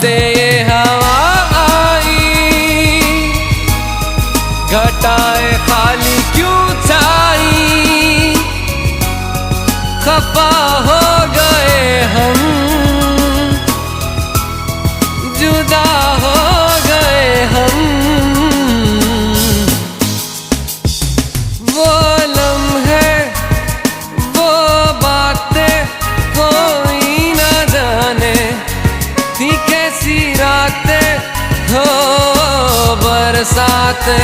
से ये हवा आई, घटाए खाली क्यों छाई, खफा हो गए हम, जुदा हो गए हम। वो लम्हे, वो बातें कोई ना जाने, थी कैसी रातें हो बरसातें।